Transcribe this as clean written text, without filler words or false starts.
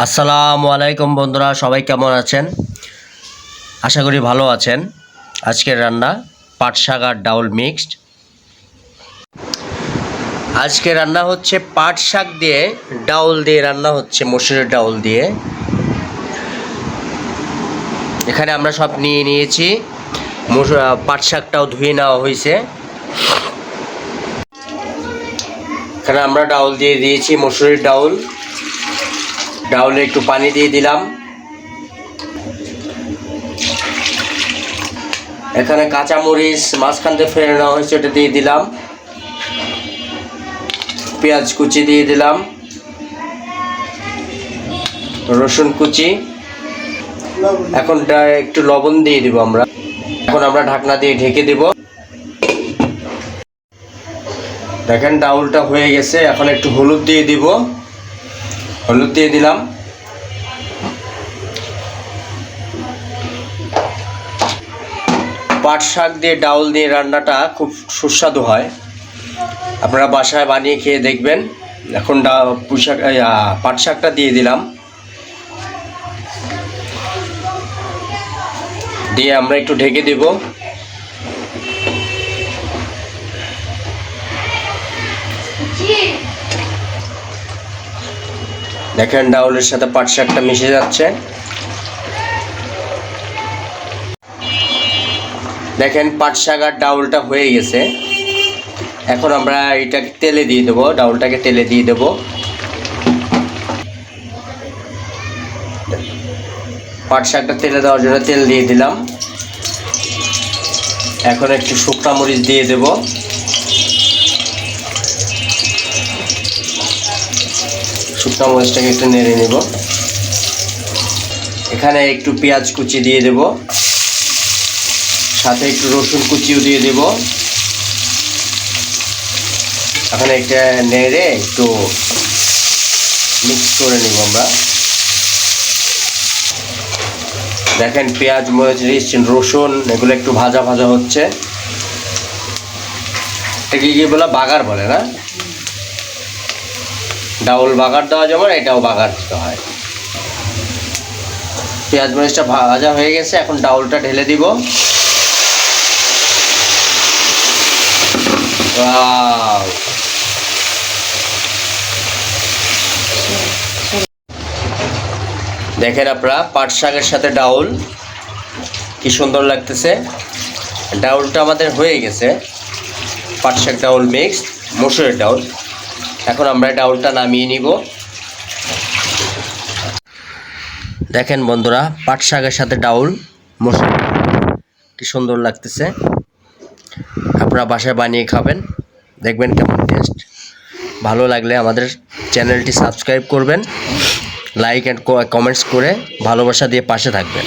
আসসালামু আলাইকুম বন্ধুরা, সবাই কেমন আছেন? আশা করি ভালো আছেন। আজকের রান্না পাট শাক আর ডাউল মিক্সড। আজকে রান্না হচ্ছে পাট শাক দিয়ে ডাউল দিয়ে রান্না হচ্ছে, মসুরের ডাউল দিয়ে। এখানে আমরা সব নিয়ে নিয়েছি। পাট শাকটাও ধুয়ে নেওয়া হয়েছে। এখানে আমরা ডাউল দিয়ে দিয়েছি, মসুরের ডাউল। ডাউলে একটু পানি দিয়ে দিলাম। এখানে কাঁচামরিচ মাঝখান দিয়ে ফেলে নেওয়া হয়েছে, ওটা দিয়ে দিলাম। পেঁয়াজ কুচি দিয়ে দিলাম, রসুন কুচি। এখন একটু লবণ দিয়ে দিব আমরা। এখন আমরা ঢাকনা দিয়ে ঢেকে দেব। দেখেন ডাউলটা হয়ে গেছে। এখন একটু হলুদ দিয়ে দিব। হলুদ দিয়ে দিলাম। পাট শাক দিয়ে ডাউল দিয়ে রান্নাটা খুব সুস্বাদু হয়, আপনারা বাসায় বানিয়ে খেয়ে দেখবেন। এখন পাট শাকটা দিয়ে দিলাম, দিয়ে আমরা একটু ঢেকে দেব। দেখেন ডাউলের সাথে পাট শাকটা মিশে যাচ্ছে। দেখেন পাট শাক আর ডাউলটা হয়ে গেছে। এখন আমরা এটাকে তেলে দিয়ে দেবো, ডাউলটাকে তেলে দিয়ে দেবো। পাট শাকটা তেলে দেওয়ার জন্য তেল দিয়ে দিলাম। এখন একটু শুকনা মরিচ দিয়ে দেব। শুকনা মরিচটাকে একটু নেড়ে নেব। এখানে একটু পেঁয়াজ কুচি দিয়ে দেব, সাথে একটু রসুন কুচিও দিয়ে দেব। এখন এটা নেড়ে একটু মিক্স করে নিব আমরা। দেখেন পেঁয়াজ মরিচ রসুন এগুলো একটু ভাজা ভাজা হচ্ছে। এটাকে কি বলে? বাগার বলে না? ডাউল বাগার দেওয়া যেমন এটাও বাগার দিতে হয়। পেঁয়াজ মরিচটা ভাজা হয়ে গেছে। এখন ডাউলটা ঢেলে দিব। দেখেন আপনারা পাট শাকের সাথে ডাউল কি সুন্দর লাগতেছে। ডাউলটা আমাদের হয়ে গেছে, পাট শাক ডাউল মিক্সড মসুরের ডাউল। এখন আমরা ডাউলটা নামিয়ে নিব। দেখেন বন্ধুরা, পাট শাকের সাথে ডাউল মসুরের ডাউল কি সুন্দর লাগতেছে। আপনারা বাসায় বানিয়ে খাবেন, দেখবেন কেমন টেস্ট। ভালো লাগলে আমাদের চ্যানেলটি সাবস্ক্রাইব করবেন, লাইক অ্যান্ড কমেন্টস করে ভালোবাসা দিয়ে পাশে থাকবেন।